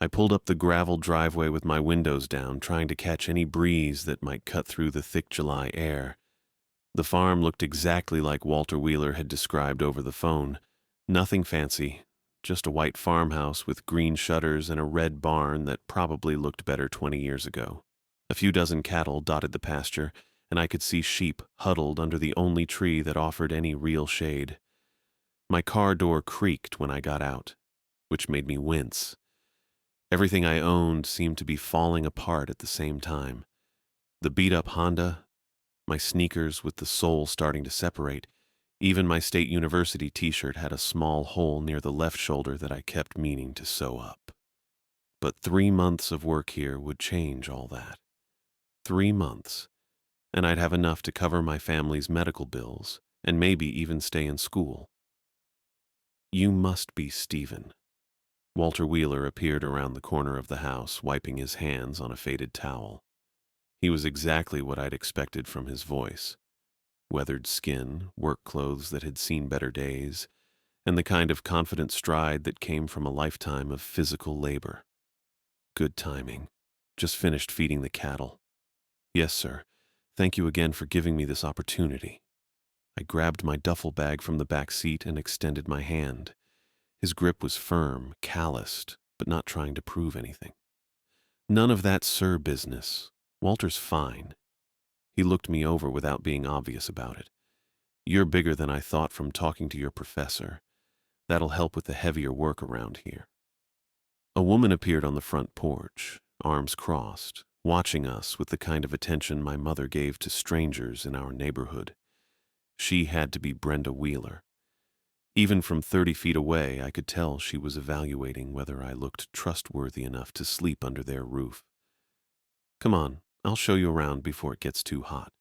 I pulled up the gravel driveway with my windows down, trying to catch any breeze that might cut through the thick July air. The farm looked exactly like Walter Wheeler had described over the phone. Nothing fancy, just a white farmhouse with green shutters and a red barn that probably looked better 20 years ago. A few dozen cattle dotted the pasture, and I could see sheep huddled under the only tree that offered any real shade. My car door creaked when I got out, which made me wince. Everything I owned seemed to be falling apart at the same time. The beat-up Honda, my sneakers with the sole starting to separate, even my State University t-shirt had a small hole near the left shoulder that I kept meaning to sew up. But 3 months of work here would change all that. 3 months, and I'd have enough to cover my family's medical bills and maybe even stay in school. "You must be Stephen." Walter Wheeler appeared around the corner of the house, wiping his hands on a faded towel. He was exactly what I'd expected from his voice. Weathered skin, work clothes that had seen better days, and the kind of confident stride that came from a lifetime of physical labor. Good timing. Just finished feeding the cattle. "Yes, sir. Thank you again for giving me this opportunity." I grabbed my duffel bag from the back seat and extended my hand. His grip was firm, calloused, but not trying to prove anything. "None of that sir business. Walter's fine." He looked me over without being obvious about it. "You're bigger than I thought from talking to your professor. That'll help with the heavier work around here." A woman appeared on the front porch, arms crossed, watching us with the kind of attention my mother gave to strangers in our neighborhood. She had to be Brenda Wheeler. Even from 30 feet away, I could tell she was evaluating whether I looked trustworthy enough to sleep under their roof. "Come on, I'll show you around before it gets too hot."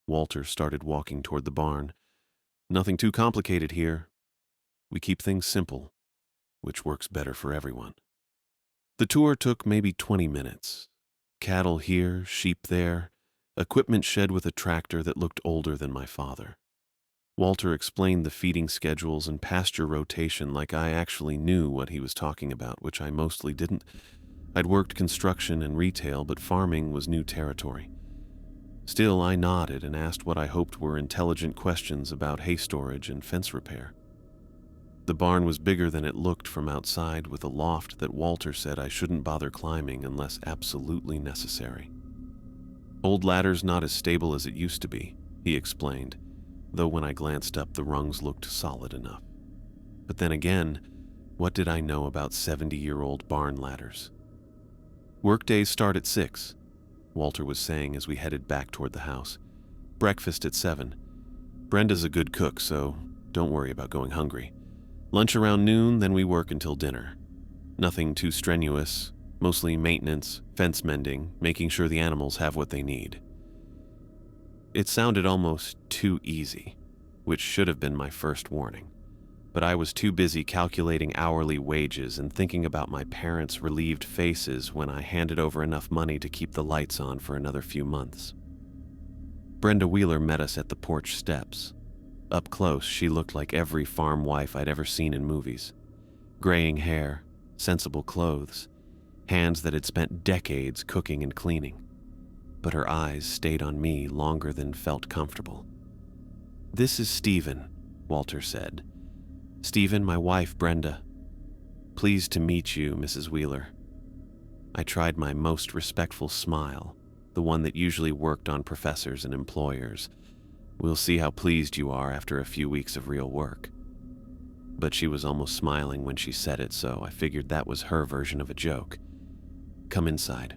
Walter started walking toward the barn. "Nothing too complicated here. We keep things simple, which works better for everyone." The tour took maybe 20 minutes. Cattle here, sheep there, equipment shed with a tractor that looked older than my father. Walter explained the feeding schedules and pasture rotation like I actually knew what he was talking about, which I mostly didn't. I'd worked construction and retail, but farming was new territory. Still, I nodded and asked what I hoped were intelligent questions about hay storage and fence repair. The barn was bigger than it looked from outside, with a loft that Walter said I shouldn't bother climbing unless absolutely necessary. "Old ladder's not as stable as it used to be," he explained, though when I glanced up the rungs looked solid enough. But then again, what did I know about 70-year-old barn ladders? "Workdays start at 6, Walter was saying as we headed back toward the house. "Breakfast at 7. Brenda's a good cook, so don't worry about going hungry. Lunch around noon, then we work until dinner. Nothing too strenuous, mostly maintenance, fence mending, making sure the animals have what they need." It sounded almost too easy, which should have been my first warning. But I was too busy calculating hourly wages and thinking about my parents' relieved faces when I handed over enough money to keep the lights on for another few months. Brenda Wheeler met us at the porch steps. Up close, she looked like every farm wife I'd ever seen in movies. Graying hair, sensible clothes, hands that had spent decades cooking and cleaning. But her eyes stayed on me longer than felt comfortable. "This is Stephen," Walter said. "Stephen, my wife, Brenda. Pleased to meet you, Mrs. Wheeler." I tried my most respectful smile, the one that usually worked on professors and employers. "We'll see how pleased you are after a few weeks of real work." But she was almost smiling when she said it, so I figured that was her version of a joke. "Come inside.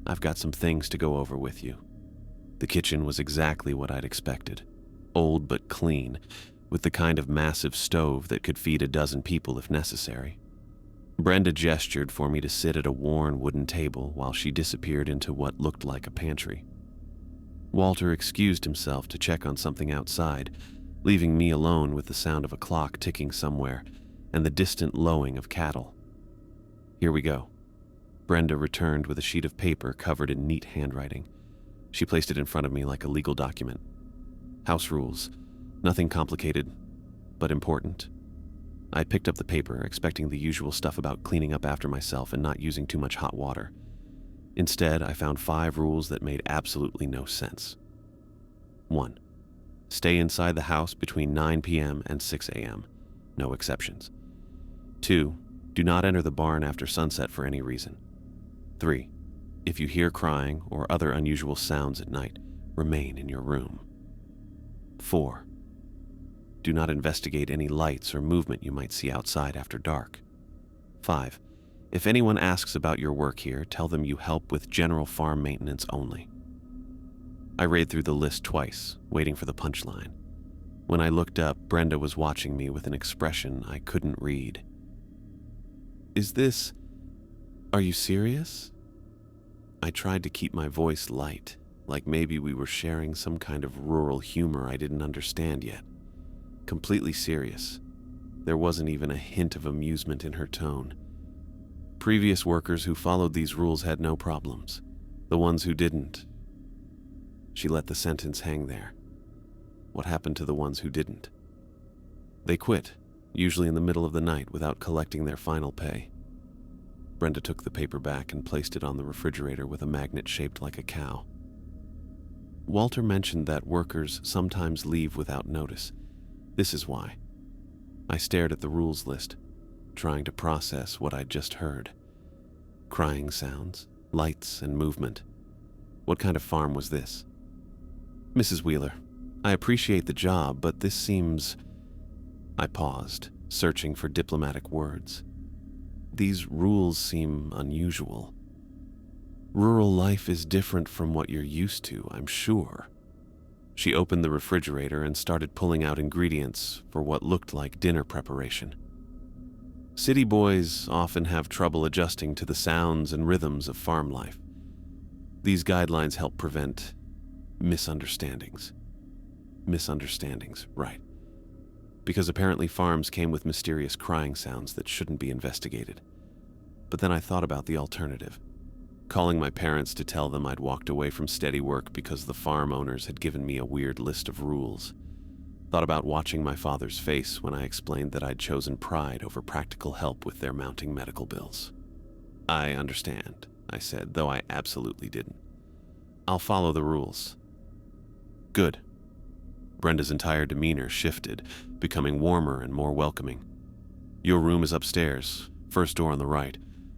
I've got some things to go over with you." The kitchen was exactly what I'd expected. Old but clean, with the kind of massive stove that could feed a dozen people if necessary. Brenda gestured for me to sit at a worn wooden table while she disappeared into what looked like a pantry. Walter excused himself to check on something outside, leaving me alone with the sound of a clock ticking somewhere and the distant lowing of cattle. "Here we go." Brenda returned with a sheet of paper covered in neat handwriting. She placed it in front of me like a legal document. "House rules. Nothing complicated, but important." I picked up the paper, expecting the usual stuff about cleaning up after myself and not using too much hot water. Instead, I found 5 rules that made absolutely no sense. 1. Stay inside the house between 9 p.m. and 6 a.m. No exceptions. 2. Do not enter the barn after sunset for any reason. 3. If you hear crying or other unusual sounds at night, remain in your room. 4. Do not investigate any lights or movement you might see outside after dark. 5. If anyone asks about your work here, tell them you help with general farm maintenance only. I read through the list twice, waiting for the punchline. When I looked up, Brenda was watching me with an expression I couldn't read. Are you serious? I tried to keep my voice light, like maybe we were sharing some kind of rural humor I didn't understand yet. Completely serious. There wasn't even a hint of amusement in her tone. Previous workers who followed these rules had no problems. The ones who didn't. She let the sentence hang there. What happened to the ones who didn't? They quit, usually in the middle of the night, without collecting their final pay. Brenda took the paper back and placed it on the refrigerator with a magnet shaped like a cow. Walter mentioned that workers sometimes leave without notice. This is why. I stared at the rules list, trying to process what I'd just heard. Crying sounds, lights, and movement. What kind of farm was this? Mrs. Wheeler, I appreciate the job, but this seems... I paused, searching for diplomatic words. These rules seem unusual. Rural life is different from what you're used to, I'm sure. She opened the refrigerator and started pulling out ingredients for what looked like dinner preparation. City boys often have trouble adjusting to the sounds and rhythms of farm life. These guidelines help prevent misunderstandings. Misunderstandings, right. Because apparently farms came with mysterious crying sounds that shouldn't be investigated. But then I thought about the alternative. Calling my parents to tell them I'd walked away from steady work because the farm owners had given me a weird list of rules. Thought about watching my father's face when I explained that I'd chosen pride over practical help with their mounting medical bills. I understand, I said, though I absolutely didn't. I'll follow the rules. Good. Brenda's entire demeanor shifted, becoming warmer and more welcoming. Your room is upstairs, first door on the right,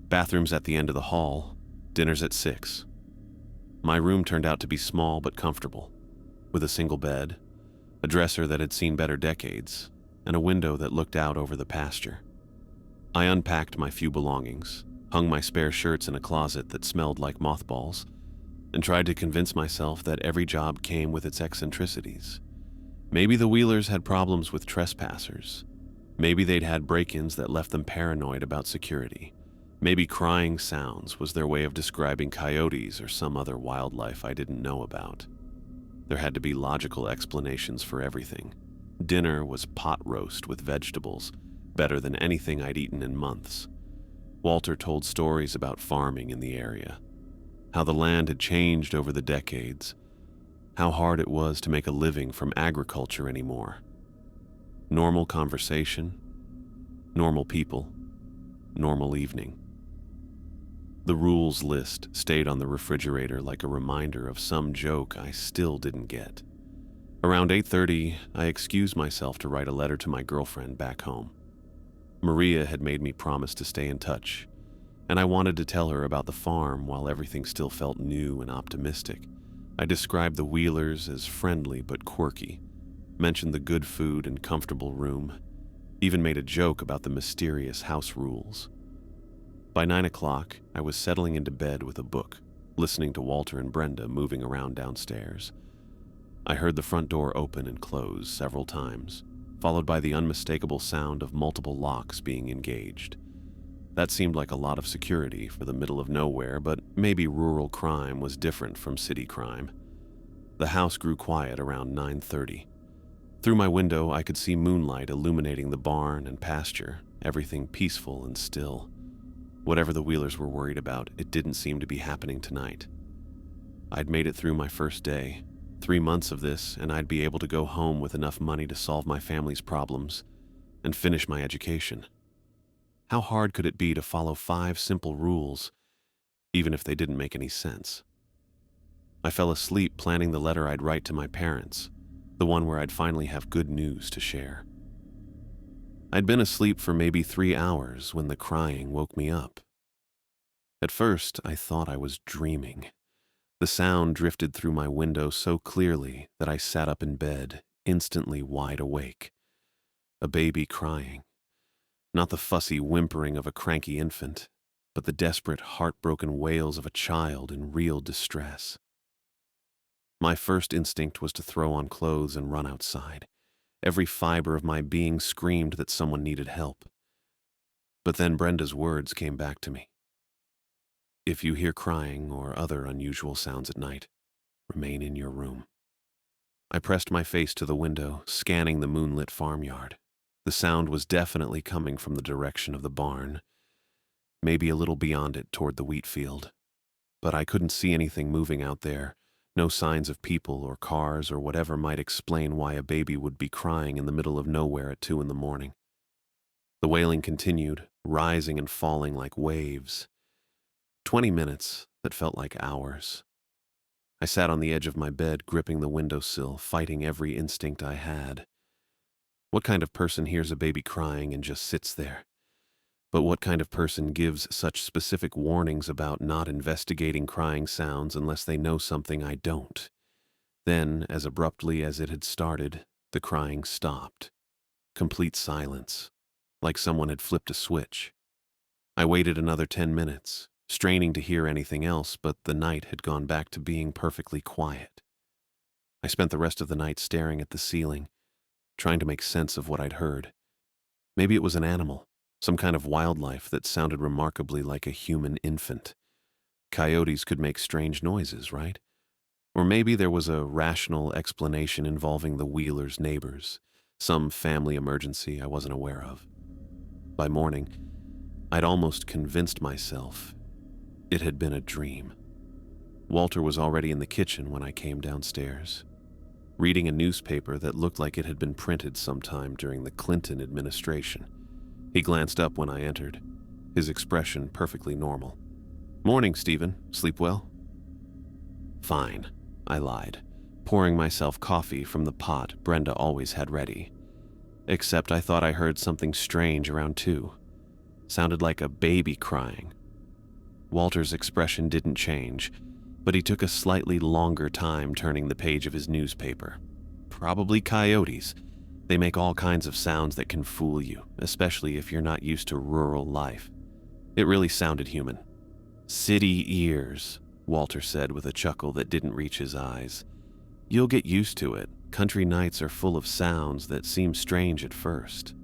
bathroom's at the end of the hall, dinner's at 6. My room turned out to be small but comfortable, with a single bed, a dresser that had seen better decades, and a window that looked out over the pasture. I unpacked my few belongings, hung my spare shirts in a closet that smelled like mothballs, and tried to convince myself that every job came with its eccentricities. Maybe the Wheelers had problems with trespassers. Maybe they'd had break-ins that left them paranoid about security. Maybe crying sounds was their way of describing coyotes or some other wildlife I didn't know about. There had to be logical explanations for everything. Dinner was pot roast with vegetables, better than anything I'd eaten in months. Walter told stories about farming in the area, how the land had changed over the decades, how hard it was to make a living from agriculture anymore. Normal conversation, normal people, normal evening. The rules list stayed on the refrigerator like a reminder of some joke I still didn't get. Around 8:30, I excused myself to write a letter to my girlfriend back home. Maria had made me promise to stay in touch, and I wanted to tell her about the farm while everything still felt new and optimistic. I described the Wheelers as friendly but quirky, mentioned the good food and comfortable room, even made a joke about the mysterious house rules. By 9 o'clock, I was settling into bed with a book, listening to Walter and Brenda moving around downstairs. I heard the front door open and close several times, followed by the unmistakable sound of multiple locks being engaged. That seemed like a lot of security for the middle of nowhere, but maybe rural crime was different from city crime. The house grew quiet around 9:30. Through my window, I could see moonlight illuminating the barn and pasture, everything peaceful and still. Whatever the Wheelers were worried about, it didn't seem to be happening tonight. I'd made it through my first day, 3 months of this, and I'd be able to go home with enough money to solve my family's problems and finish my education. How hard could it be to follow 5 simple rules, even if they didn't make any sense? I fell asleep planning the letter I'd write to my parents, the one where I'd finally have good news to share. I'd been asleep for maybe 3 hours when the crying woke me up. At first, I thought I was dreaming. The sound drifted through my window so clearly that I sat up in bed, instantly wide awake. A baby crying. Not the fussy whimpering of a cranky infant, but the desperate, heartbroken wails of a child in real distress. My first instinct was to throw on clothes and run outside. Every fiber of my being screamed that someone needed help. But then Brenda's words came back to me. If you hear crying or other unusual sounds at night, remain in your room. I pressed my face to the window, scanning the moonlit farmyard. The sound was definitely coming from the direction of the barn, maybe a little beyond it toward the wheat field. But I couldn't see anything moving out there, no signs of people or cars or whatever might explain why a baby would be crying in the middle of nowhere at 2 a.m. The wailing continued, rising and falling like waves. 20 minutes that felt like hours. I sat on the edge of my bed, gripping the windowsill, fighting every instinct I had. What kind of person hears a baby crying and just sits there? But what kind of person gives such specific warnings about not investigating crying sounds unless they know something I don't? Then, as abruptly as it had started, the crying stopped. Complete silence, like someone had flipped a switch. I waited another 10 minutes, straining to hear anything else, but the night had gone back to being perfectly quiet. I spent the rest of the night staring at the ceiling, trying to make sense of what I'd heard. Maybe it was an animal, some kind of wildlife that sounded remarkably like a human infant. Coyotes could make strange noises, right? Or maybe there was a rational explanation involving the Wheelers' neighbors, some family emergency I wasn't aware of. By morning, I'd almost convinced myself it had been a dream. Walter was already in the kitchen when I came downstairs, reading a newspaper that looked like it had been printed sometime during the Clinton administration. He glanced up when I entered, his expression perfectly normal. "Morning, Stephen. Sleep well?" "Fine," I lied, pouring myself coffee from the pot Brenda always had ready. Except I thought I heard something strange around 2. Sounded like a baby crying. Walter's expression didn't change, but he took a slightly longer time turning the page of his newspaper. Probably coyotes. They make all kinds of sounds that can fool you, especially if you're not used to rural life. It really sounded human. "City ears," Walter said with a chuckle that didn't reach his eyes. "You'll get used to it. Country nights are full of sounds that seem strange at first."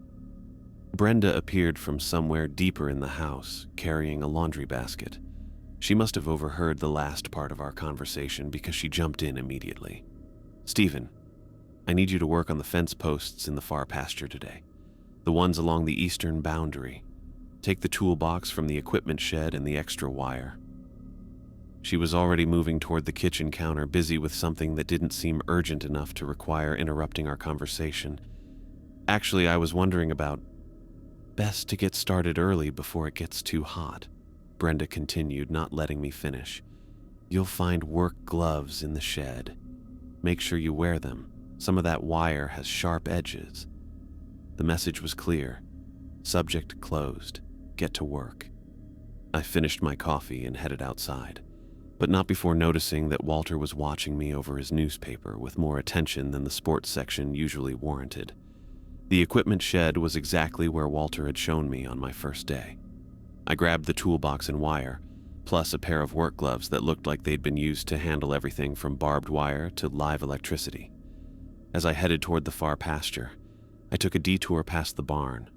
Brenda appeared from somewhere deeper in the house, carrying a laundry basket. She must have overheard the last part of our conversation because she jumped in immediately. "Stephen, I need you to work on the fence posts in the far pasture today, the ones along the eastern boundary. Take the toolbox from the equipment shed and the extra wire." She was already moving toward the kitchen counter, busy with something that didn't seem urgent enough to require interrupting our conversation. "Actually, I was wondering about best to get started early before it gets too hot," Brenda continued, not letting me finish. "You'll find work gloves in the shed. Make sure you wear them. Some of that wire has sharp edges." The message was clear. Subject closed. Get to work. I finished my coffee and headed outside, but not before noticing that Walter was watching me over his newspaper with more attention than the sports section usually warranted. The equipment shed was exactly where Walter had shown me on my first day. I grabbed the toolbox and wire, plus a pair of work gloves that looked like they'd been used to handle everything from barbed wire to live electricity. As I headed toward the far pasture, I took a detour past the barn.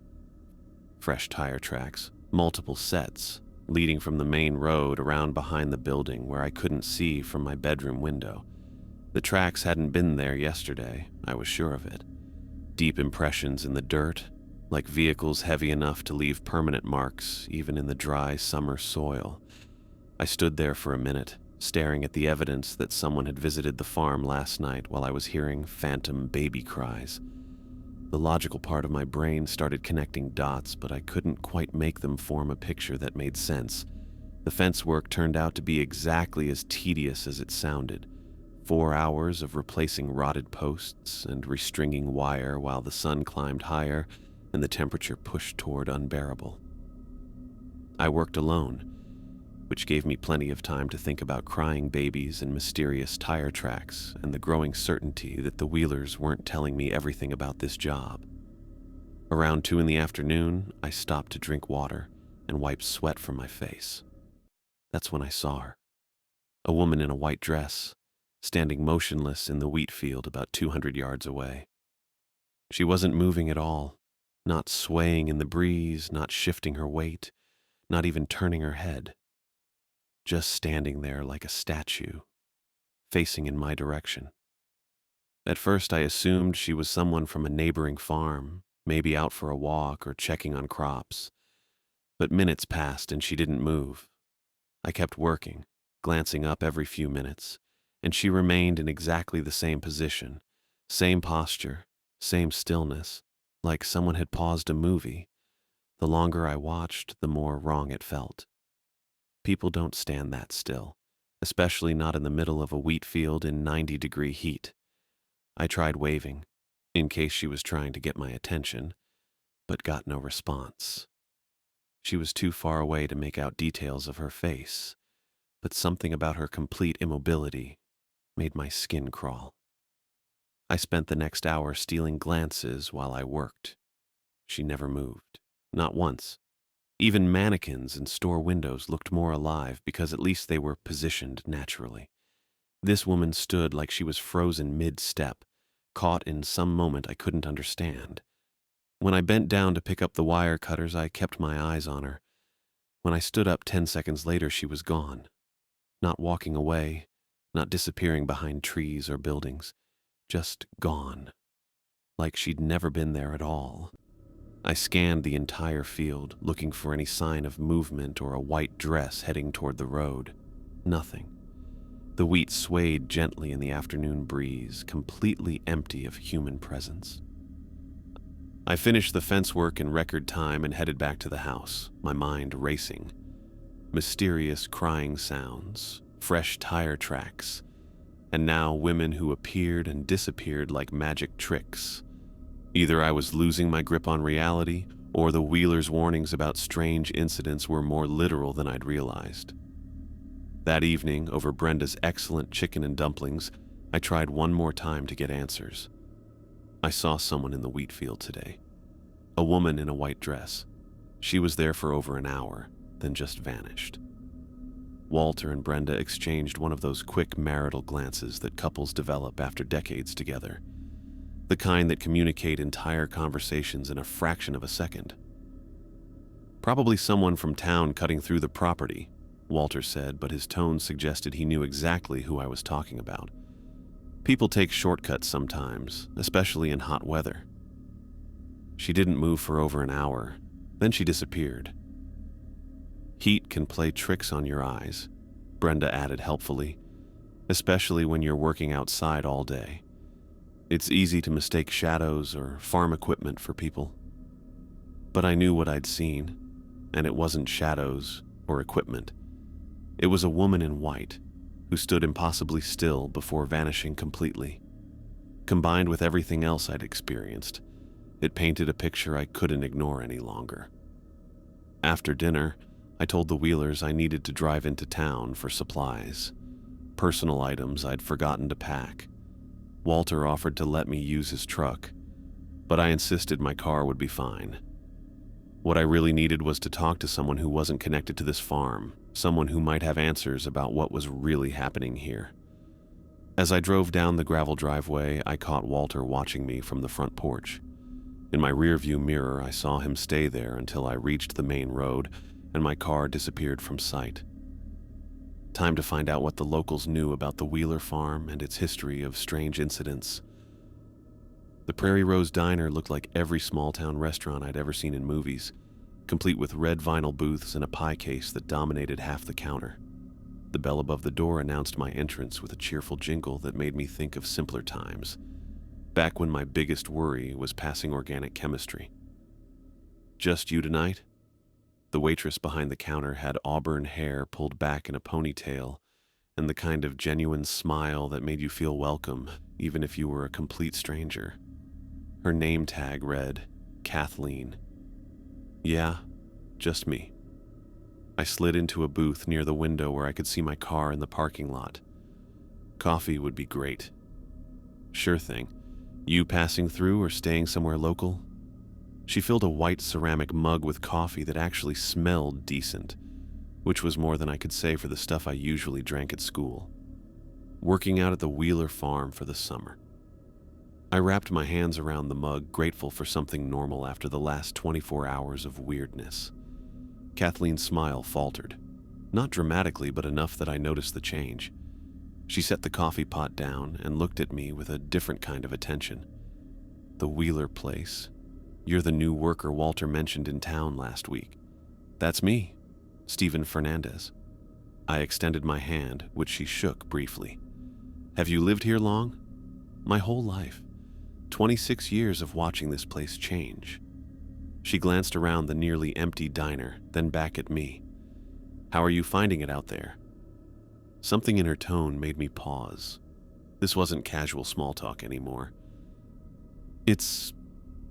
Fresh tire tracks, multiple sets, leading from the main road around behind the building where I couldn't see from my bedroom window. The tracks hadn't been there yesterday, I was sure of it. Deep impressions in the dirt, like vehicles heavy enough to leave permanent marks even in the dry summer soil. I stood there for a minute, staring at the evidence that someone had visited the farm last night while I was hearing phantom baby cries. The logical part of my brain started connecting dots, but I couldn't quite make them form a picture that made sense. The fence work turned out to be exactly as tedious as it sounded. 4 hours of replacing rotted posts and restringing wire while the sun climbed higher and the temperature pushed toward unbearable. I worked alone, which gave me plenty of time to think about crying babies and mysterious tire tracks and the growing certainty that the Wheelers weren't telling me everything about this job. Around 2 in the afternoon, I stopped to drink water and wipe sweat from my face. That's when I saw her. A woman in a white dress, standing motionless in the wheat field about 200 yards away. She wasn't moving at all, not swaying in the breeze, not shifting her weight, not even turning her head. Just standing there like a statue, facing in my direction. At first I assumed she was someone from a neighboring farm, maybe out for a walk or checking on crops. But minutes passed and she didn't move. I kept working, glancing up every few minutes, and she remained in exactly the same position, same posture, same stillness, like someone had paused a movie. The longer I watched, the more wrong it felt. People don't stand that still, especially not in the middle of a wheat field in 90-degree heat. I tried waving, in case she was trying to get my attention, but got no response. She was too far away to make out details of her face, but something about her complete immobility made my skin crawl. I spent the next hour stealing glances while I worked. She never moved, not once. Even mannequins in store windows looked more alive because at least they were positioned naturally. This woman stood like she was frozen mid-step, caught in some moment I couldn't understand. When I bent down to pick up the wire cutters, I kept my eyes on her. When I stood up 10 seconds later, she was gone. Not walking away, not disappearing behind trees or buildings, just gone. Like she'd never been there at all. I scanned the entire field, looking for any sign of movement or a white dress heading toward the road. Nothing. The wheat swayed gently in the afternoon breeze, completely empty of human presence. I finished the fence work in record time and headed back to the house, my mind racing. Mysterious crying sounds, fresh tire tracks, and now women who appeared and disappeared like magic tricks. Either I was losing my grip on reality, or the Wheelers' warnings about strange incidents were more literal than I'd realized. That evening, over Brenda's excellent chicken and dumplings, I tried one more time to get answers. I saw someone in the wheat field today. A woman in a white dress. She was there for over an hour, then just vanished. Walter and Brenda exchanged one of those quick marital glances that couples develop after decades together. The kind that communicate entire conversations in a fraction of a second. Probably someone from town cutting through the property, Walter said, but his tone suggested he knew exactly who I was talking about. People take shortcuts sometimes, especially in hot weather. She didn't move for over an hour, then she disappeared. Heat can play tricks on your eyes, Brenda added helpfully, especially when you're working outside all day. It's easy to mistake shadows or farm equipment for people. But I knew what I'd seen, and it wasn't shadows or equipment. It was a woman in white, who stood impossibly still before vanishing completely. Combined with everything else I'd experienced, it painted a picture I couldn't ignore any longer. After dinner, I told the Wheelers I needed to drive into town for supplies, personal items I'd forgotten to pack. Walter offered to let me use his truck, but I insisted my car would be fine. What I really needed was to talk to someone who wasn't connected to this farm, someone who might have answers about what was really happening here. As I drove down the gravel driveway, I caught Walter watching me from the front porch. In my rearview mirror, I saw him stay there until I reached the main road and my car disappeared from sight. Time to find out what the locals knew about the Wheeler farm and its history of strange incidents. The Prairie Rose Diner looked like every small-town restaurant I'd ever seen in movies, complete with red vinyl booths and a pie case that dominated half the counter. The bell above the door announced my entrance with a cheerful jingle that made me think of simpler times. back when my biggest worry was passing organic chemistry. "Just you tonight?" The waitress behind the counter had auburn hair pulled back in a ponytail and the kind of genuine smile that made you feel welcome, even if you were a complete stranger. Her name tag read, Kathleen. "Yeah, just me." I slid into a booth near the window where I could see my car in the parking lot. "Coffee would be great." "Sure thing. You passing through or staying somewhere local?" She filled a white ceramic mug with coffee that actually smelled decent, which was more than I could say for the stuff I usually drank at school. "Working out at the Wheeler farm for the summer." I wrapped my hands around the mug, grateful for something normal after the last 24 hours of weirdness. Kathleen's smile faltered. Not dramatically, but enough that I noticed the change. She set the coffee pot down and looked at me with a different kind of attention. "The Wheeler place. You're the new worker Walter mentioned in town last week." "That's me, Stephen Fernandez." I extended my hand, which she shook briefly. "Have you lived here long?" "My whole life. 26 years of watching this place change." She glanced around the nearly empty diner, then back at me. "How are you finding it out there?" Something in her tone made me pause. This wasn't casual small talk anymore. "It's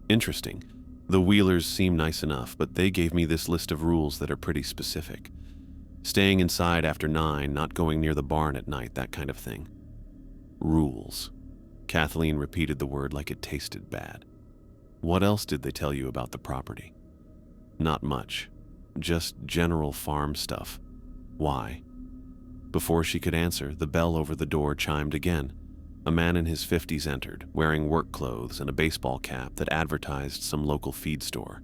interesting. The Wheelers seem nice enough, but they gave me this list of rules that are pretty specific. Staying inside after 9, not going near the barn at night, that kind of thing." "Rules." Kathleen repeated the word like it tasted bad. "What else did they tell you about the property?" "Not much. Just general farm stuff." "Why?" Before she could answer, the bell over the door chimed again. A man in his 50s entered, wearing work clothes and a baseball cap that advertised some local feed store.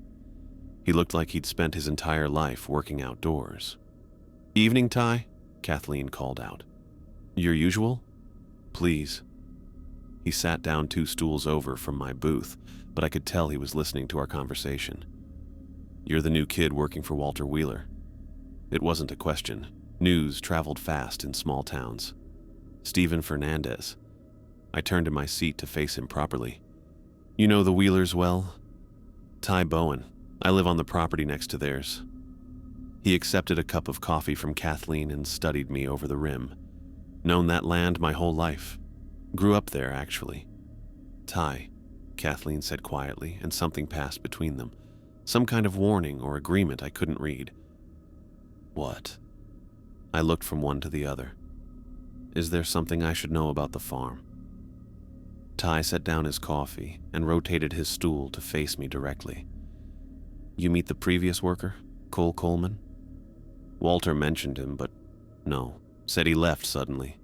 He looked like he'd spent his entire life working outdoors. "Evening, Ty?" Kathleen called out. "Your usual?" "Please." He sat down 2 stools over from my booth, but I could tell he was listening to our conversation. "You're the new kid working for Walter Wheeler." It wasn't a question. News traveled fast in small towns. "Stephen Fernandez." I turned in my seat to face him properly. "You know the Wheelers well?" "Ty Bowen. I live on the property next to theirs." He accepted a cup of coffee from Kathleen and studied me over the rim. "Known that land my whole life. Grew up there, actually." "Ty," Kathleen said quietly, and something passed between them. Some kind of warning or agreement I couldn't read. "What?" I looked from one to the other. "Is there something I should know about the farm?" Ty set down his coffee and rotated his stool to face me directly. "You meet the previous worker, Cole Coleman?" "Walter mentioned him, but no. Said he left suddenly."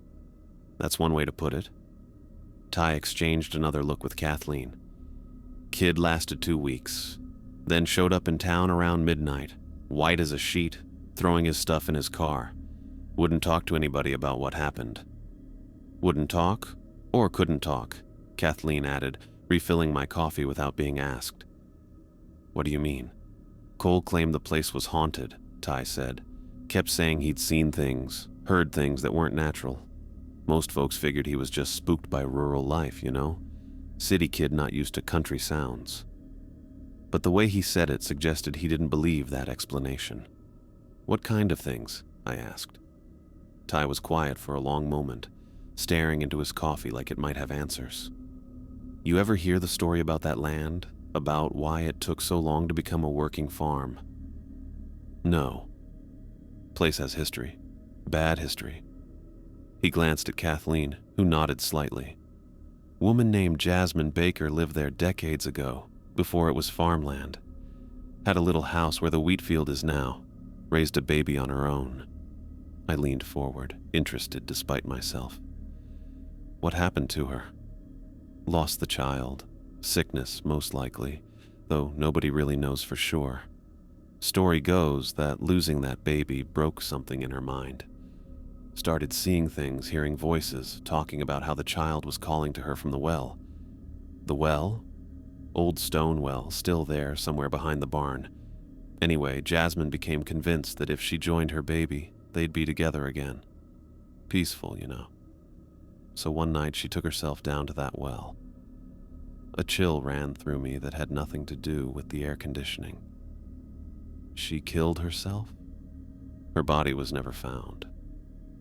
"That's one way to put it." Ty exchanged another look with Kathleen. "Kid lasted 2 weeks, then showed up in town around midnight, white as a sheet, throwing his stuff in his car. Wouldn't talk to anybody about what happened." "Wouldn't talk, or couldn't talk," Kathleen added, refilling my coffee without being asked. "What do you mean?" "Cole claimed the place was haunted," Ty said. "Kept saying he'd seen things, heard things that weren't natural. Most folks figured he was just spooked by rural life, you know? City kid not used to country sounds." But the way he said it suggested he didn't believe that explanation. "What kind of things?" I asked. Ty was quiet for a long moment, staring into his coffee like it might have answers. "You ever hear the story about that land? About why it took so long to become a working farm?" "No." "Place has history. Bad history." He glanced at Kathleen, who nodded slightly. "Woman named Jasmine Baker lived there decades ago, before it was farmland. Had a little house where the wheat field is now. Raised a baby on her own." I leaned forward, interested despite myself. "What happened to her?" "Lost the child. Sickness, most likely, though nobody really knows for sure. Story goes that losing that baby broke something in her mind. Started seeing things, hearing voices, talking about how the child was calling to her from the well. The well? Old stone well, still there somewhere behind the barn. Anyway, Jasmine became convinced that if she joined her baby, they'd be together again. Peaceful, you know. So one night she took herself down to that well. A chill ran through me that had nothing to do with the air conditioning. She killed herself? Her body was never found,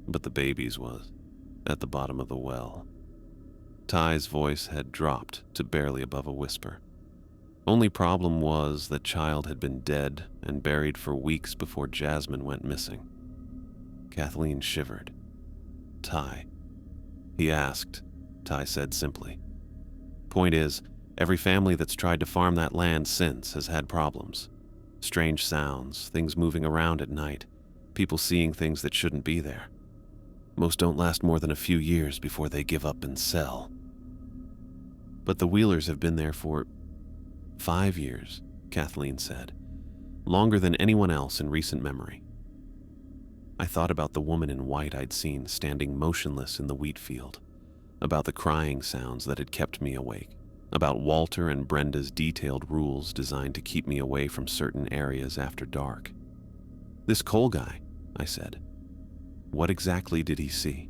but the baby's was, at the bottom of the well. Ty's voice had dropped to barely above a whisper. Only problem was that child had been dead and buried for weeks before Jasmine went missing. Kathleen shivered. Ty? He asked. Ty said simply. Point is, every family that's tried to farm that land since has had problems. Strange sounds, things moving around at night, people seeing things that shouldn't be there. Most don't last more than a few years before they give up and sell. But the Wheelers have been there for 5 years, Kathleen said. Longer than anyone else in recent memory. I thought about the woman in white I'd seen standing motionless in the wheat field, about the crying sounds that had kept me awake, about Walter and Brenda's detailed rules designed to keep me away from certain areas after dark. This Cole guy, I said. What exactly did he see?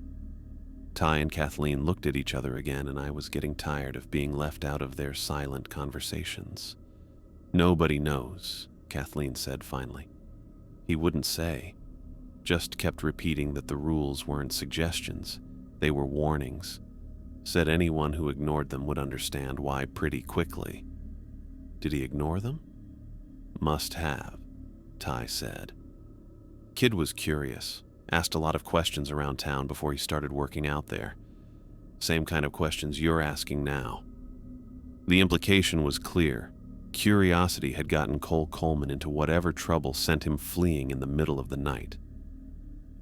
Ty and Kathleen looked at each other again, and I was getting tired of being left out of their silent conversations. Nobody knows, Kathleen said finally. He wouldn't say. Just kept repeating that the rules weren't suggestions, they were warnings. Said anyone who ignored them would understand why pretty quickly. Did he ignore them? Must have, Ty said. Kid was curious, asked a lot of questions around town before he started working out there. Same kind of questions you're asking now. The implication was clear. Curiosity had gotten Cole Coleman into whatever trouble sent him fleeing in the middle of the night.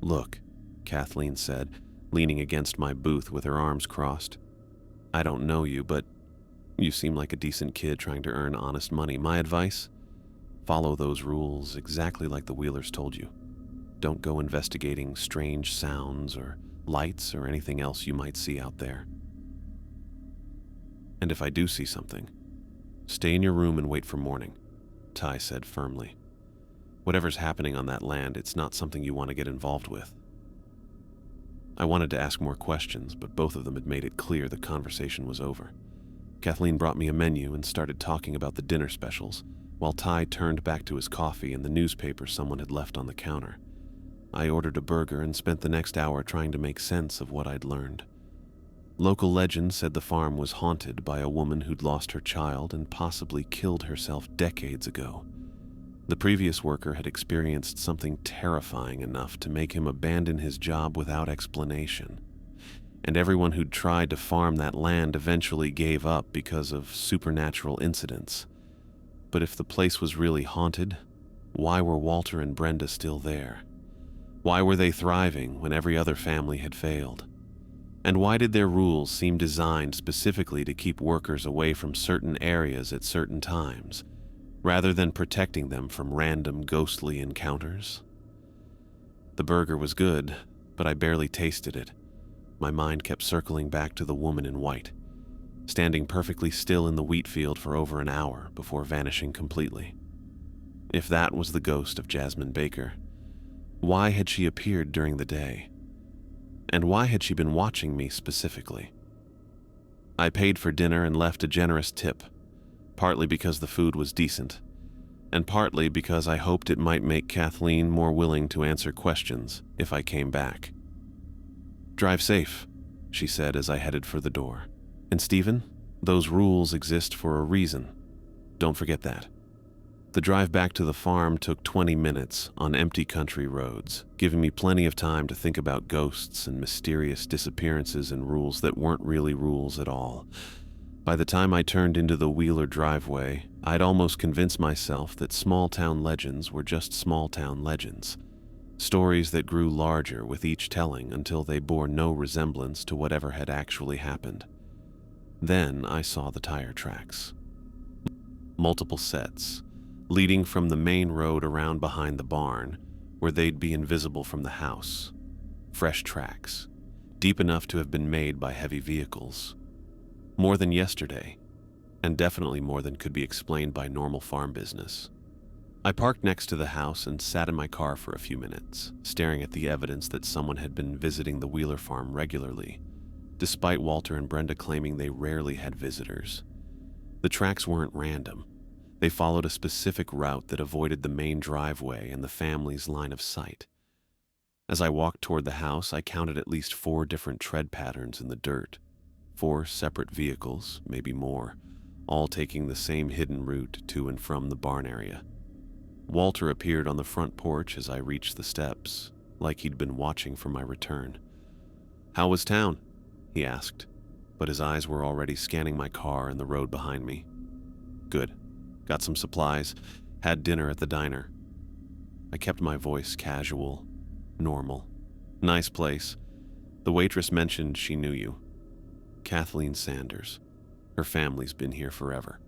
Look, Kathleen said, leaning against my booth with her arms crossed. I don't know you, but you seem like a decent kid trying to earn honest money. My advice? Follow those rules exactly like the Wheelers told you. Don't go investigating strange sounds or lights or anything else you might see out there. And if I do see something, stay in your room and wait for morning, Ty said firmly. Whatever's happening on that land, it's not something you want to get involved with. I wanted to ask more questions, but both of them had made it clear the conversation was over. Kathleen brought me a menu and started talking about the dinner specials, while Ty turned back to his coffee and the newspaper someone had left on the counter. I ordered a burger and spent the next hour trying to make sense of what I'd learned. Local legend said the farm was haunted by a woman who'd lost her child and possibly killed herself decades ago. The previous worker had experienced something terrifying enough to make him abandon his job without explanation. And everyone who'd tried to farm that land eventually gave up because of supernatural incidents. But if the place was really haunted, why were Walter and Brenda still there? Why were they thriving when every other family had failed? And why did their rules seem designed specifically to keep workers away from certain areas at certain times, rather than protecting them from random ghostly encounters? The burger was good, but I barely tasted it. My mind kept circling back to the woman in white, standing perfectly still in the wheat field for over an hour before vanishing completely. If that was the ghost of Jasmine Baker, why had she appeared during the day? And why had she been watching me specifically? I paid for dinner and left a generous tip, partly because the food was decent, and partly because I hoped it might make Kathleen more willing to answer questions if I came back. Drive safe, she said as I headed for the door. And Stephen, those rules exist for a reason. Don't forget that. The drive back to the farm took 20 minutes on empty country roads, giving me plenty of time to think about ghosts and mysterious disappearances and rules that weren't really rules at all. By the time I turned into the Wheeler driveway, I'd almost convinced myself that small-town legends were just small-town legends. Stories that grew larger with each telling until they bore no resemblance to whatever had actually happened. Then I saw the tire tracks. Multiple sets, leading from the main road around behind the barn, where they'd be invisible from the house. Fresh tracks, deep enough to have been made by heavy vehicles. More than yesterday, and definitely more than could be explained by normal farm business. I parked next to the house and sat in my car for a few minutes, staring at the evidence that someone had been visiting the Wheeler farm regularly, despite Walter and Brenda claiming they rarely had visitors. The tracks weren't random. They followed a specific route that avoided the main driveway and the family's line of sight. As I walked toward the house, I counted at least 4 different tread patterns in the dirt. 4 separate vehicles, maybe more, all taking the same hidden route to and from the barn area. Walter appeared on the front porch as I reached the steps, like he'd been watching for my return. "How was town?" he asked, but his eyes were already scanning my car and the road behind me. "Good. Got some supplies. Had dinner at the diner." I kept my voice casual, normal. "Nice place. The waitress mentioned she knew you. Kathleen Sanders. Her family's been here forever."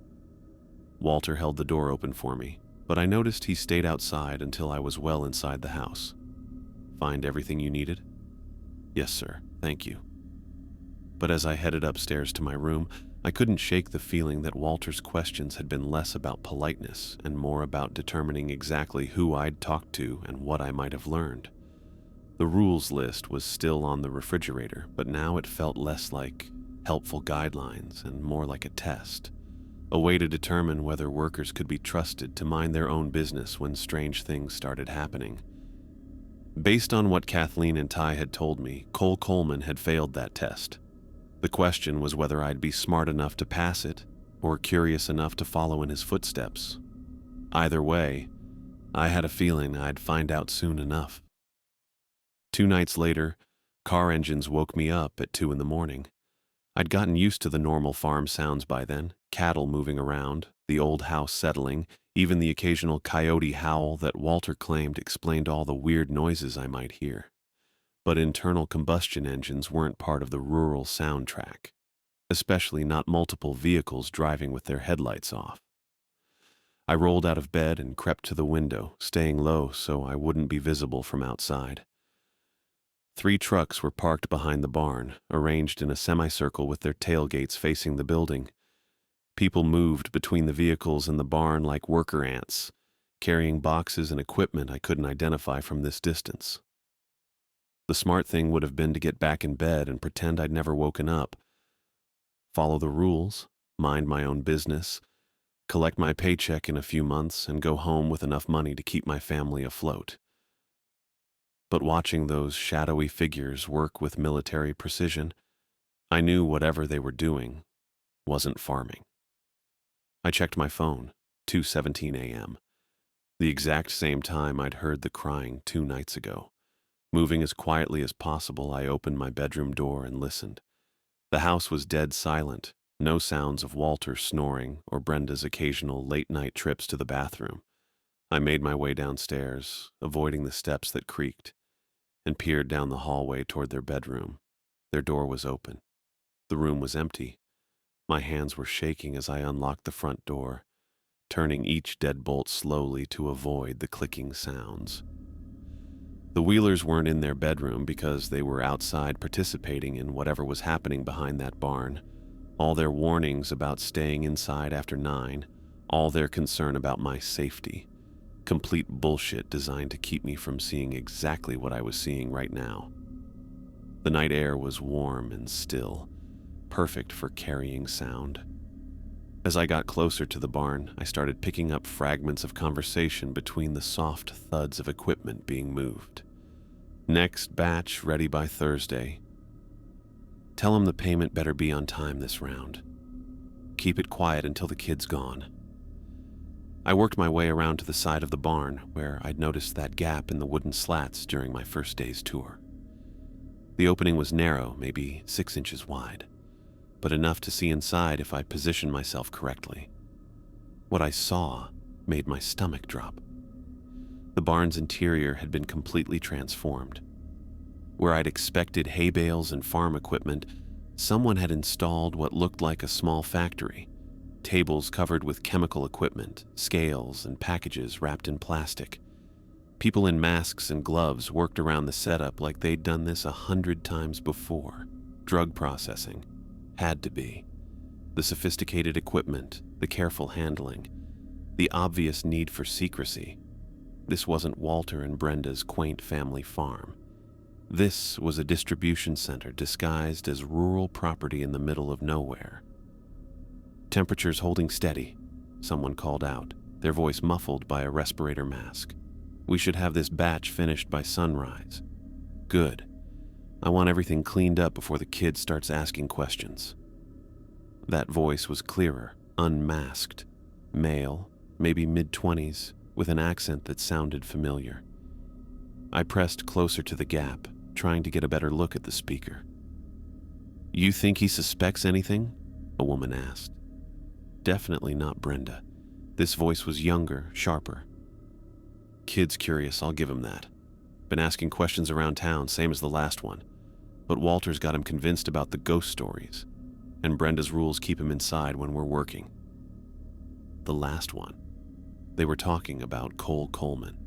Walter held the door open for me, but I noticed he stayed outside until I was well inside the house. "Find everything you needed?" "Yes, sir. Thank you." But as I headed upstairs to my room, I couldn't shake the feeling that Walter's questions had been less about politeness and more about determining exactly who I'd talked to and what I might have learned. The rules list was still on the refrigerator, but now it felt less like helpful guidelines and more like a test, a way to determine whether workers could be trusted to mind their own business when strange things started happening. Based on what Kathleen and Ty had told me, Cole Coleman had failed that test. The question was whether I'd be smart enough to pass it or curious enough to follow in his footsteps. Either way, I had a feeling I'd find out soon enough. 2 nights later, car engines woke me up at 2 in the morning. I'd gotten used to the normal farm sounds by then, cattle moving around, the old house settling, even the occasional coyote howl that Walter claimed explained all the weird noises I might hear. But internal combustion engines weren't part of the rural soundtrack, especially not multiple vehicles driving with their headlights off. I rolled out of bed and crept to the window, staying low so I wouldn't be visible from outside. 3 trucks were parked behind the barn, arranged in a semicircle with their tailgates facing the building. People moved between the vehicles and the barn like worker ants, carrying boxes and equipment I couldn't identify from this distance. The smart thing would have been to get back in bed and pretend I'd never woken up. Follow the rules, mind my own business, collect my paycheck in a few months, and go home with enough money to keep my family afloat. But watching those shadowy figures work with military precision, I knew whatever they were doing wasn't farming. I checked my phone, 2:17 a.m., the exact same time I'd heard the crying 2 nights ago. Moving as quietly as possible, I opened my bedroom door and listened. The house was dead silent, no sounds of Walter snoring or Brenda's occasional late-night trips to the bathroom. I made my way downstairs, avoiding the steps that creaked, and peered down the hallway toward their bedroom. Their door was open. The room was empty. My hands were shaking as I unlocked the front door, turning each deadbolt slowly to avoid the clicking sounds. The Wheelers weren't in their bedroom because they were outside participating in whatever was happening behind that barn. All their warnings about staying inside after 9, all their concern about my safety. Complete bullshit designed to keep me from seeing exactly what I was seeing right now. The night air was warm and still, perfect for carrying sound. As I got closer to the barn, I started picking up fragments of conversation between the soft thuds of equipment being moved. Next batch ready by Thursday. Tell him the payment better be on time this round. Keep it quiet until the kid's gone. I worked my way around to the side of the barn where I'd noticed that gap in the wooden slats during my first day's tour. The opening was narrow, maybe 6 inches wide, but enough to see inside if I positioned myself correctly. What I saw made my stomach drop. The barn's interior had been completely transformed. Where I'd expected hay bales and farm equipment, someone had installed what looked like a small factory. Tables covered with chemical equipment, scales, and packages wrapped in plastic. People in masks and gloves worked around the setup like they'd done this 100 times before. Drug processing. Had to be. The sophisticated equipment, the careful handling, the obvious need for secrecy. This wasn't Walter and Brenda's quaint family farm. This was a distribution center disguised as rural property in the middle of nowhere. "Temperature's holding steady," someone called out, their voice muffled by a respirator mask. "We should have this batch finished by sunrise." "Good. I want everything cleaned up before the kid starts asking questions." That voice was clearer, unmasked, male, maybe mid-20s, with an accent that sounded familiar. I pressed closer to the gap, trying to get a better look at the speaker. "You think he suspects anything?" a woman asked. Definitely not Brenda. This voice was younger, sharper. "Kid's curious, I'll give him that. Been asking questions around town, same as the last one. But Walter's got him convinced about the ghost stories, and Brenda's rules keep him inside when we're working." The last one. They were talking about Cole Coleman.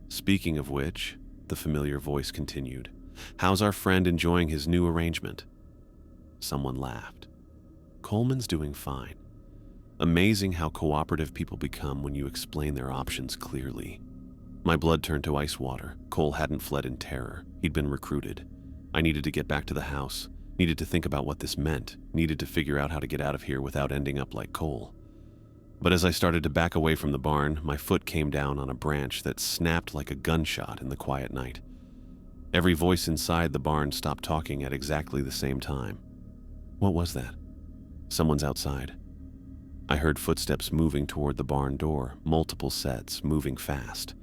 "Speaking of which," the familiar voice continued, "how's our friend enjoying his new arrangement?" Someone laughed. "Coleman's doing fine. Amazing how cooperative people become when you explain their options clearly." My blood turned to ice water. Cole hadn't fled in terror. He'd been recruited. I needed to get back to the house, needed to think about what this meant, needed to figure out how to get out of here without ending up like Cole. But as I started to back away from the barn, my foot came down on a branch that snapped like a gunshot in the quiet night. Every voice inside the barn stopped talking at exactly the same time. What was that? Someone's outside. I heard footsteps moving toward the barn door, multiple sets, moving fast.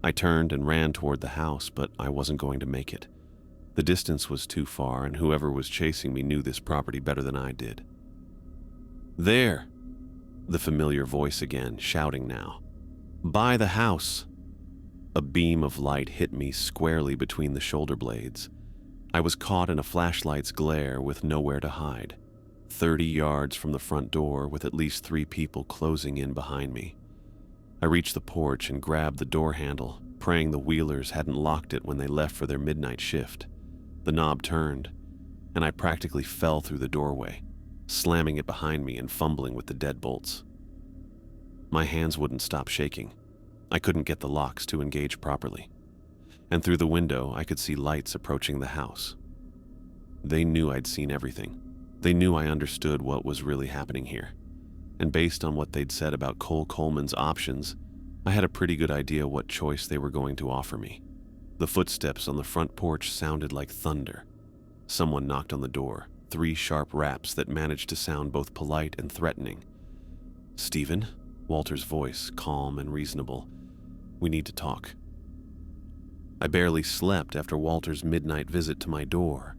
I turned and ran toward the house, but I wasn't going to make it. The distance was too far, and whoever was chasing me knew this property better than I did. "There!" The familiar voice again, shouting now. "By the house!" A beam of light hit me squarely between the shoulder blades. I was caught in a flashlight's glare with nowhere to hide. 30 yards from the front door with at least 3 people closing in behind me. I reached the porch and grabbed the door handle, praying the Wheelers hadn't locked it when they left for their midnight shift. The knob turned, and I practically fell through the doorway, slamming it behind me and fumbling with the deadbolts. My hands wouldn't stop shaking. I couldn't get the locks to engage properly. And through the window, I could see lights approaching the house. They knew I'd seen everything. They knew I understood what was really happening here. And based on what they'd said about Cole Coleman's options, I had a pretty good idea what choice they were going to offer me. The footsteps on the front porch sounded like thunder. Someone knocked on the door, 3 sharp raps that managed to sound both polite and threatening. "Stephen?" Walter's voice, calm and reasonable. "We need to talk." I barely slept after Walter's midnight visit to my door.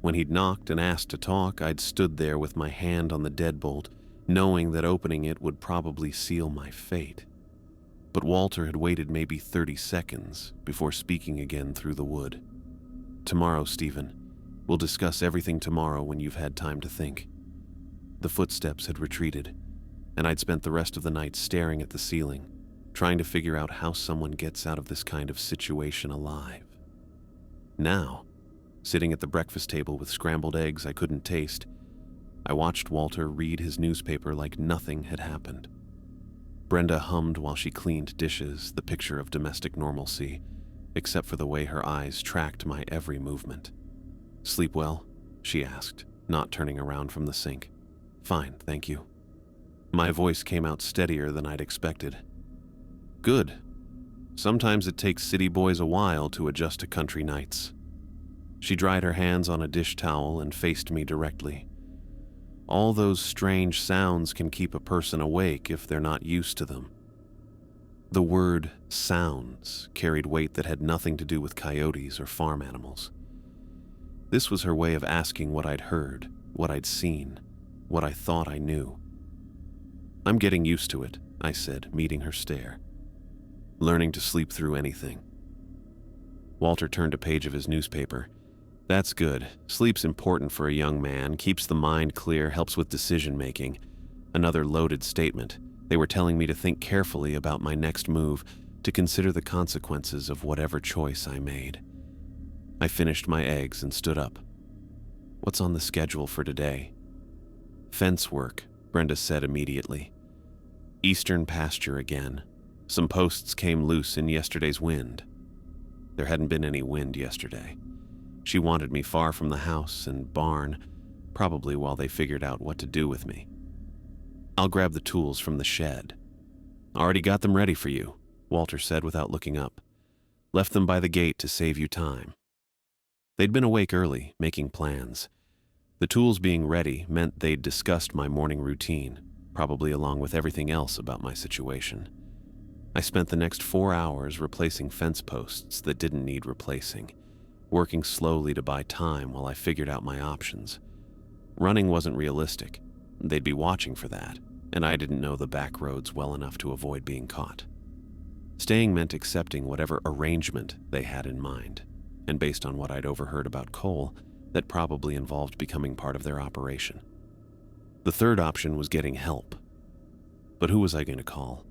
When he'd knocked and asked to talk, I'd stood there with my hand on the deadbolt, knowing that opening it would probably seal my fate. But Walter had waited maybe 30 seconds before speaking again through the wood. "Tomorrow, Stephen. We'll discuss everything tomorrow when you've had time to think." The footsteps had retreated, and I'd spent the rest of the night staring at the ceiling, trying to figure out how someone gets out of this kind of situation alive. Now, sitting at the breakfast table with scrambled eggs I couldn't taste, I watched Walter read his newspaper like nothing had happened. Brenda hummed while she cleaned dishes, the picture of domestic normalcy, except for the way her eyes tracked my every movement. "Sleep well?" she asked, not turning around from the sink. "Fine, thank you." My voice came out steadier than I'd expected. "Good. Sometimes it takes city boys a while to adjust to country nights." She dried her hands on a dish towel and faced me directly. "All those strange sounds can keep a person awake if they're not used to them." The word sounds carried weight that had nothing to do with coyotes or farm animals. This was her way of asking what I'd heard, what I'd seen, what I thought I knew. "I'm getting used to it," I said, meeting her stare. "Learning to sleep through anything." Walter turned a page of his newspaper. "That's good. Sleep's important for a young man, keeps the mind clear, helps with decision-making." Another loaded statement. They were telling me to think carefully about my next move, to consider the consequences of whatever choice I made. I finished my eggs and stood up. "What's on the schedule for today?" "Fence work," Brenda said immediately. "Eastern pasture again. Some posts came loose in yesterday's wind." There hadn't been any wind yesterday. She wanted me far from the house and barn, probably while they figured out what to do with me. I'll grab the tools from the shed. Already got them ready for you, Walter said without looking up. Left them by the gate to save you time. They'd been awake early, making plans. The tools being ready meant they'd discussed my morning routine, probably along with everything else about my situation. I spent the next 4 hours replacing fence posts that didn't need replacing, working slowly to buy time while I figured out my options. Running wasn't realistic. They'd be watching for that, and I didn't know the back roads well enough to avoid being caught. Staying meant accepting whatever arrangement they had in mind, and based on what I'd overheard about Cole, that probably involved becoming part of their operation. The third option was getting help. But who was I going to call?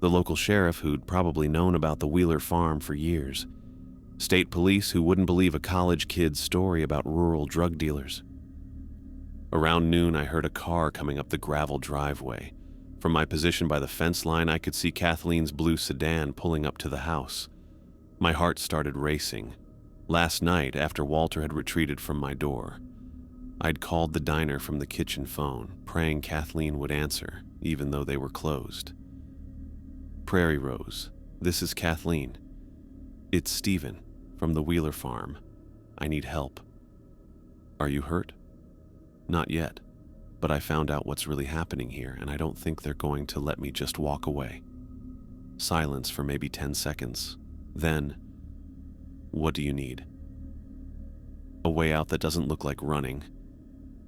The local sheriff who'd probably known about the Wheeler farm for years. State police who wouldn't believe a college kid's story about rural drug dealers. Around noon, I heard a car coming up the gravel driveway. From my position by the fence line, I could see Kathleen's blue sedan pulling up to the house. My heart started racing. Last night, after Walter had retreated from my door, I'd called the diner from the kitchen phone, praying Kathleen would answer, even though they were closed. Prairie Rose, this is Kathleen. It's Stephen, from the Wheeler farm. I need help. Are you hurt? Not yet, but I found out what's really happening here, and I don't think they're going to let me just walk away. Silence for maybe 10 seconds. Then, what do you need? A way out that doesn't look like running.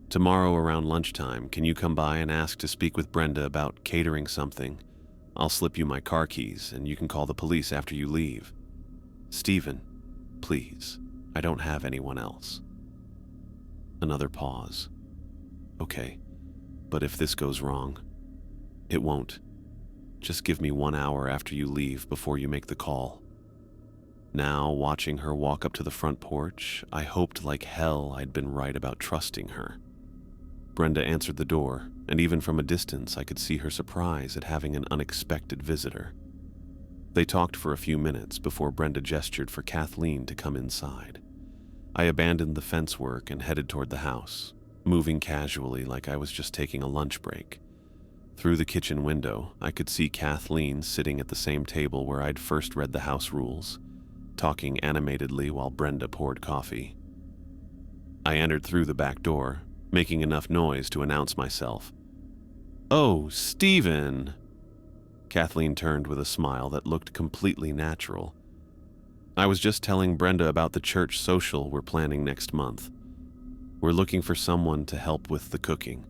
Tomorrow around lunchtime, can you come by and ask to speak with Brenda about catering something? I'll slip you my car keys, and you can call the police after you leave. Stephen, please, I don't have anyone else. Another pause. Okay, but if this goes wrong, it won't. Just give me 1 hour after you leave before you make the call. Now, watching her walk up to the front porch, I hoped like hell I'd been right about trusting her. Brenda answered the door, and even from a distance I could see her surprise at having an unexpected visitor. They talked for a few minutes before Brenda gestured for Kathleen to come inside. I abandoned the fence work and headed toward the house, moving casually like I was just taking a lunch break. Through the kitchen window, I could see Kathleen sitting at the same table where I'd first read the house rules, talking animatedly while Brenda poured coffee. I entered through the back door, making enough noise to announce myself. "Oh, Stephen!" Kathleen turned with a smile that looked completely natural. "I was just telling Brenda about the church social we're planning next month. We're looking for someone to help with the cooking."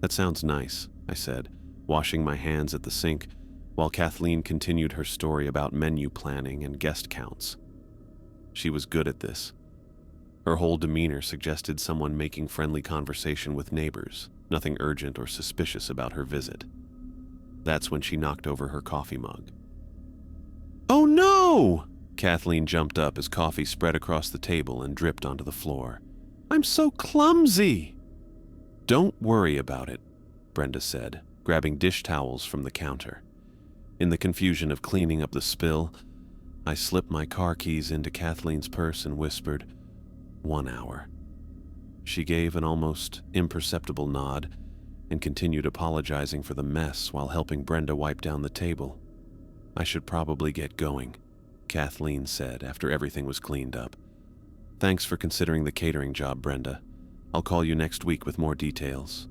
"That sounds nice," I said, washing my hands at the sink, while Kathleen continued her story about menu planning and guest counts. She was good at this. Her whole demeanor suggested someone making friendly conversation with neighbors, nothing urgent or suspicious about her visit. That's when she knocked over her coffee mug. "Oh no!" Kathleen jumped up as coffee spread across the table and dripped onto the floor. "I'm so clumsy!" "Don't worry about it," Brenda said, grabbing dish towels from the counter. In the confusion of cleaning up the spill, I slipped my car keys into Kathleen's purse and whispered, 1 hour. She gave an almost imperceptible nod and continued apologizing for the mess while helping Brenda wipe down the table. "I should probably get going," Kathleen said after everything was cleaned up. "Thanks for considering the catering job, Brenda. I'll call you next week with more details."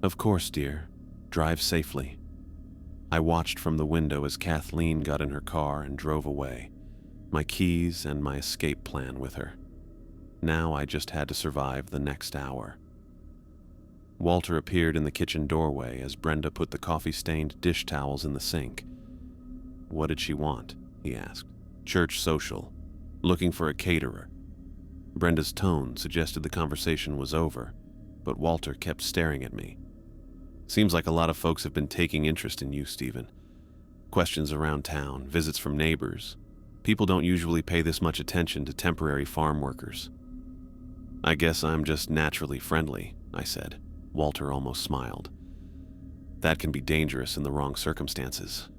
"Of course, dear. Drive safely." I watched from the window as Kathleen got in her car and drove away, my keys and my escape plan with her. Now I just had to survive the next hour. Walter appeared in the kitchen doorway as Brenda put the coffee-stained dish towels in the sink. "What did she want?" he asked. "Church social. Looking for a caterer." Brenda's tone suggested the conversation was over, but Walter kept staring at me. "Seems like a lot of folks have been taking interest in you, Stephen. Questions around town, visits from neighbors. People don't usually pay this much attention to temporary farm workers." "I guess I'm just naturally friendly," I said. Walter almost smiled. "That can be dangerous in the wrong circumstances."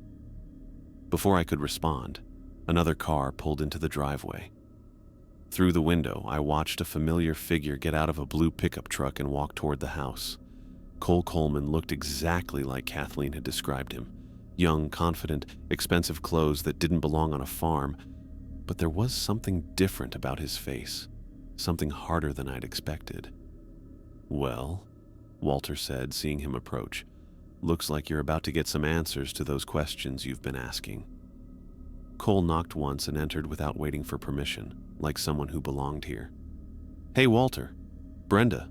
Before I could respond, another car pulled into the driveway. Through the window, I watched a familiar figure get out of a blue pickup truck and walk toward the house. Cole Coleman looked exactly like Kathleen had described him. Young, confident, expensive clothes that didn't belong on a farm. But there was something different about his face, something harder than I'd expected. "Well," Walter said, seeing him approach, "looks like you're about to get some answers to those questions you've been asking." Cole knocked once and entered without waiting for permission, like someone who belonged here. "Hey, Walter. Brenda."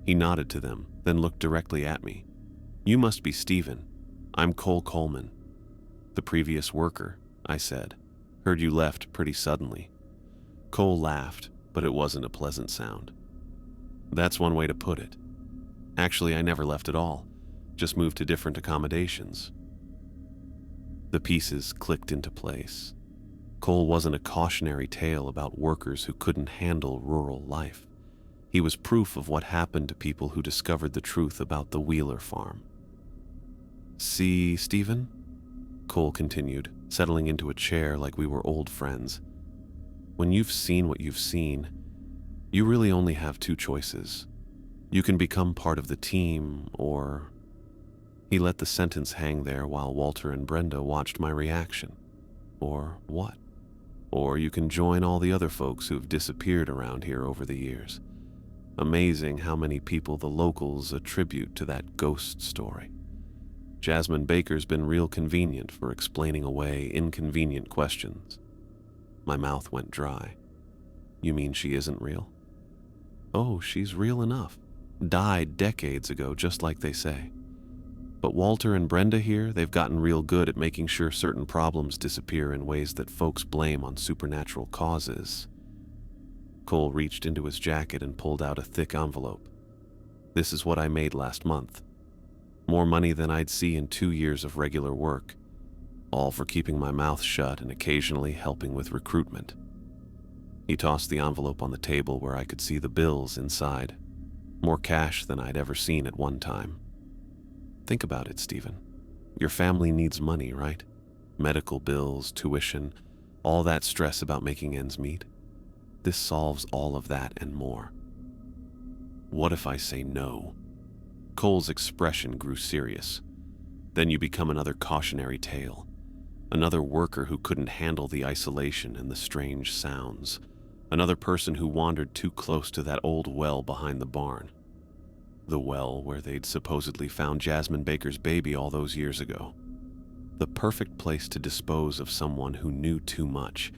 He nodded to them, then looked directly at me. "You must be Stephen. I'm Cole Coleman." "The previous worker," I said. "Heard you left pretty suddenly." Cole laughed, but it wasn't a pleasant sound. "That's one way to put it. Actually, I never left at all, just moved to different accommodations." The pieces clicked into place. Cole wasn't a cautionary tale about workers who couldn't handle rural life. He was proof of what happened to people who discovered the truth about the Wheeler farm. "See, Stephen?" Cole continued, settling into a chair like we were old friends. "When you've seen what you've seen, you really only have two choices. You can become part of the team, or..." He let the sentence hang there while Walter and Brenda watched my reaction. "Or what? Or you can join all the other folks who've disappeared around here over the years. Amazing how many people the locals attribute to that ghost story. Jasmine Baker's been real convenient for explaining away inconvenient questions." My mouth went dry. "You mean she isn't real?" "Oh, she's real enough. Died decades ago, just like they say. But Walter and Brenda here, they've gotten real good at making sure certain problems disappear in ways that folks blame on supernatural causes." Cole reached into his jacket and pulled out a thick envelope. "This is what I made last month. More money than I'd see in 2 years of regular work, all for keeping my mouth shut and occasionally helping with recruitment." He tossed the envelope on the table where I could see the bills inside. More cash than I'd ever seen at one time. "Think about it, Stephen. Your family needs money, right? Medical bills, tuition, all that stress about making ends meet. This solves all of that and more." "What if I say no?" Cole's expression grew serious. "Then you become another cautionary tale. Another worker who couldn't handle the isolation and the strange sounds. Another person who wandered too close to that old well behind the barn. The well where they'd supposedly found Jasmine Baker's baby all those years ago. The perfect place to dispose of someone who knew too much."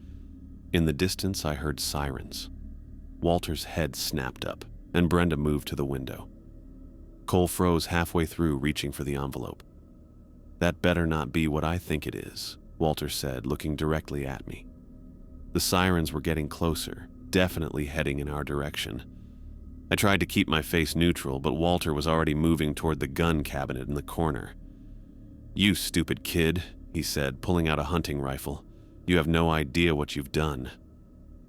In the distance, I heard sirens. Walter's head snapped up, and Brenda moved to the window. Cole froze halfway through, reaching for the envelope. "That better not be what I think it is," Walter said, looking directly at me. The sirens were getting closer, definitely heading in our direction. I tried to keep my face neutral, but Walter was already moving toward the gun cabinet in the corner. "You stupid kid," he said, pulling out a hunting rifle. "You have no idea what you've done."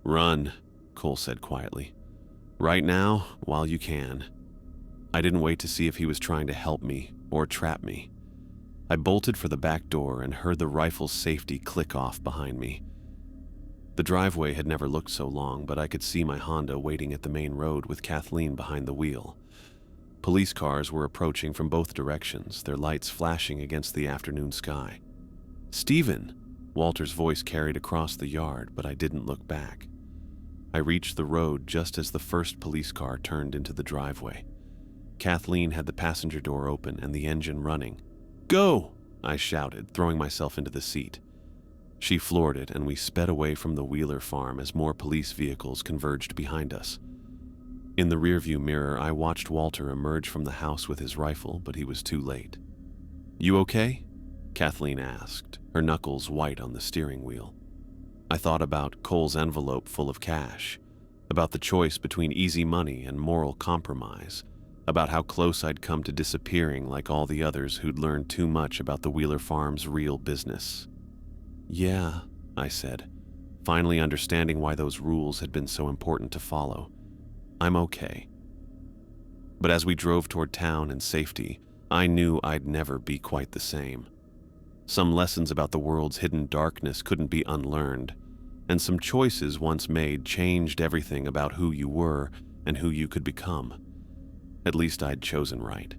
"Run," Cole said quietly. "Right now, while you can." I didn't wait to see if he was trying to help me or trap me. I bolted for the back door and heard the rifle's safety click off behind me. The driveway had never looked so long, but I could see my Honda waiting at the main road with Kathleen behind the wheel. Police cars were approaching from both directions, their lights flashing against the afternoon sky. "Stephen!" Walter's voice carried across the yard, but I didn't look back. I reached the road just as the first police car turned into the driveway. Kathleen had the passenger door open and the engine running. "Go!" I shouted, throwing myself into the seat. She floored it, and we sped away from the Wheeler farm as more police vehicles converged behind us. In the rearview mirror, I watched Walter emerge from the house with his rifle, but he was too late. "You okay?" Kathleen asked, her knuckles white on the steering wheel. I thought about Cole's envelope full of cash, about the choice between easy money and moral compromise, about how close I'd come to disappearing like all the others who'd learned too much about the Wheeler farm's real business. "Yeah," I said, finally understanding why those rules had been so important to follow. "I'm okay." But as we drove toward town and safety, I knew I'd never be quite the same. Some lessons about the world's hidden darkness couldn't be unlearned, and some choices once made changed everything about who you were and who you could become. At least I'd chosen right.